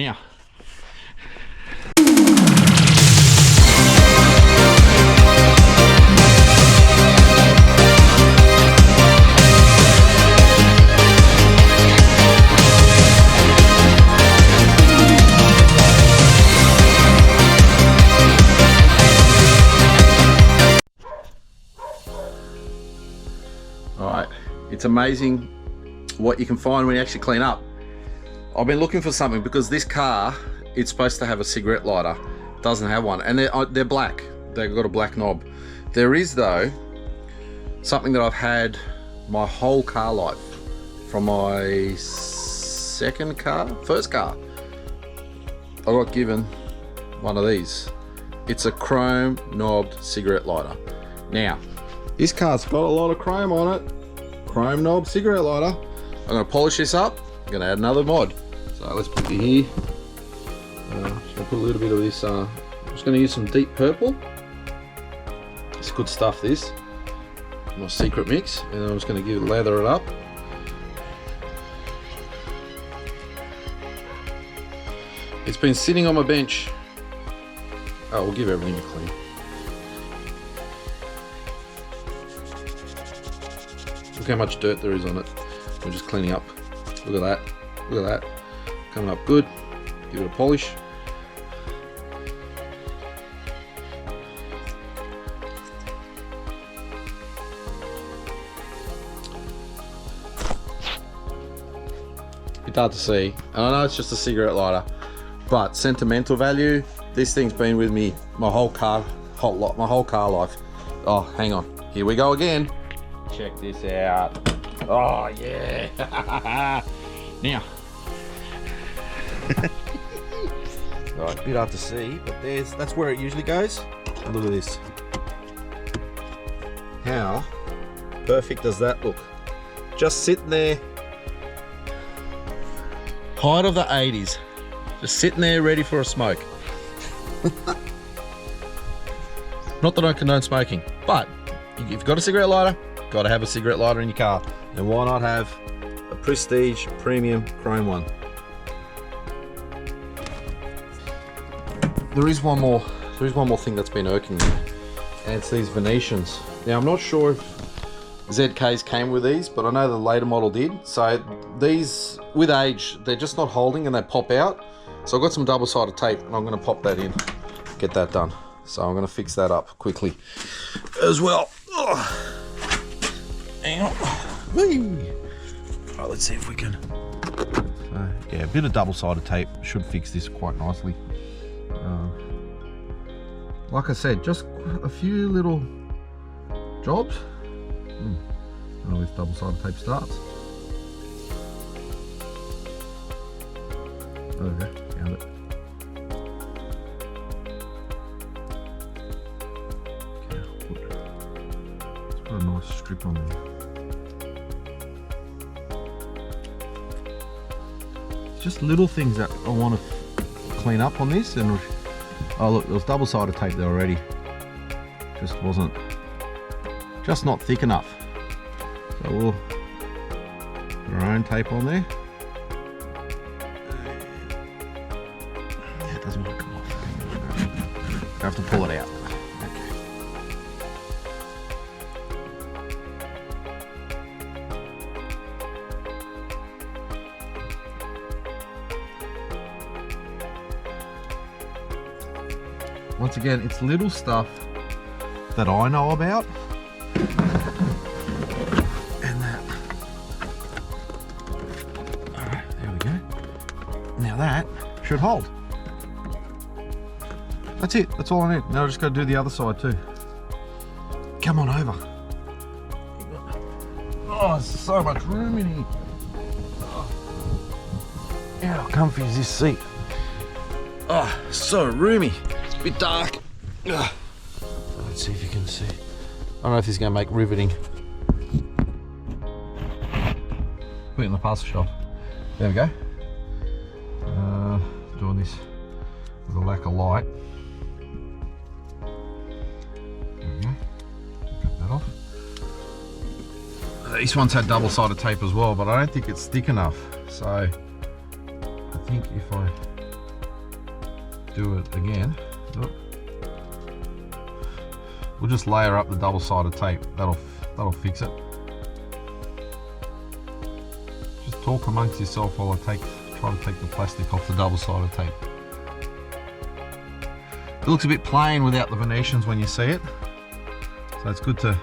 Now. Alright, it's amazing what you can find when you actually clean up. I've been looking for something because this car, it's supposed to have a cigarette lighter. It doesn't have one, and they're black. They've got a black knob. There is, though, something that I've had my whole car life from my first car. I got given one of these. It's a chrome knobbed cigarette lighter. Now, this car's got a lot of chrome on it. Chrome knob cigarette lighter. I'm going to polish this up. I'm going to add another mod. So let's put it here. Just going to put a little bit of this. I'm just going to use some deep purple. It's good stuff, this. My secret mix. And I'm just going to lather it up. It's been sitting on my bench. Oh, we'll give everything a clean. Look how much dirt there is on it. We're just cleaning up. Look at that. Look at that. Coming up good. Give it a polish. Bit hard to see. And I know it's just a cigarette lighter, but sentimental value. This thing's been with me my whole car life. Oh, hang on. Here we go again. Check this out. Oh yeah. Now. Right, bit hard to see, but that's where it usually goes. And look at this. How perfect does that look? Just sitting there. Height of the 80s. Just sitting there ready for a smoke. Not that I condone smoking, but if you've got a cigarette lighter, got to have a cigarette lighter in your car. And why not have a prestige premium chrome one? There is one more thing that's been irking me, and it's these Venetians. Now I'm not sure if ZKs came with these, but I know the later model did. So these, with age, they're just not holding and they pop out. So I've got some double-sided tape and I'm going to pop that in, get that done. So I'm going to fix that up quickly as well. Hang on. Right, let's see if we can. Yeah, a bit of double-sided tape should fix this quite nicely. Like I said, just a few little jobs. I don't know if double-sided tape starts. Okay, found it. Okay, let's put a nice strip on there. It's just little things that I want to clean up on this. And oh look, there was double-sided tape there already. Just not thick enough. So we'll put our own tape on there. Yeah, it doesn't want to come off. I have to pull it out. Okay. Once again, it's little stuff that I know about. And that. Alright, there we go. Now that should hold. That's it, that's all I need. Now I just got to do the other side too. Come on over. Oh, there's so much room in here. How comfy is this seat? Oh, so roomy. It's a bit dark. Ugh. Let's see if you can see. I don't know if this is going to make riveting. Put it in the parcel shop. There we go. Doing this with a lack of light. There we go. Cut that off. This one's had double-sided tape as well, but I don't think it's thick enough. So I think if I do it again. We'll just layer up the double-sided tape. That'll fix it. Just talk amongst yourself while I try to take the plastic off the double-sided tape. It looks a bit plain without the Venetians when you see it, so it's good to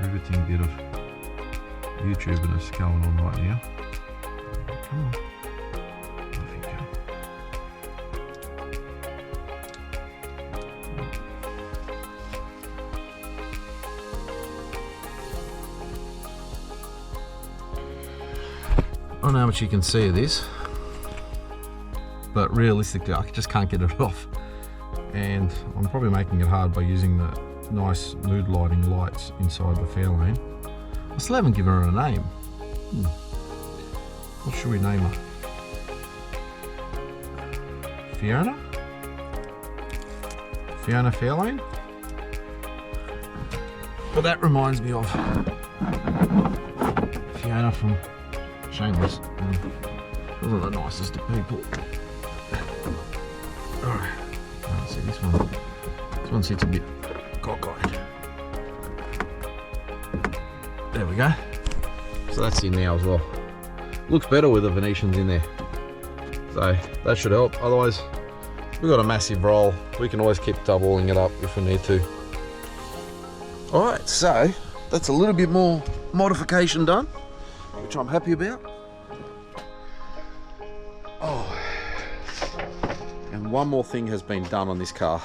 riveting bit of YouTuberness going on right now. Come on. Off you go. I don't know how much you can see of this, but realistically I just can't get it off, and I'm probably making it hard by using the nice mood lighting lights inside the Fairlane. I still haven't given her a name. What should we name her? Fiona? Fiona Fairlane? Well, that reminds me of Fiona from Shameless. Wasn't the nicest of people. Alright, see this one sits a bit cockeyed. There we go. So that's in now as well. Looks better with the Venetians in there. So that should help. Otherwise, we've got a massive roll. We can always keep doubling it up if we need to. Alright, so that's a little bit more modification done, which I'm happy about. Oh, and one more thing has been done on this car.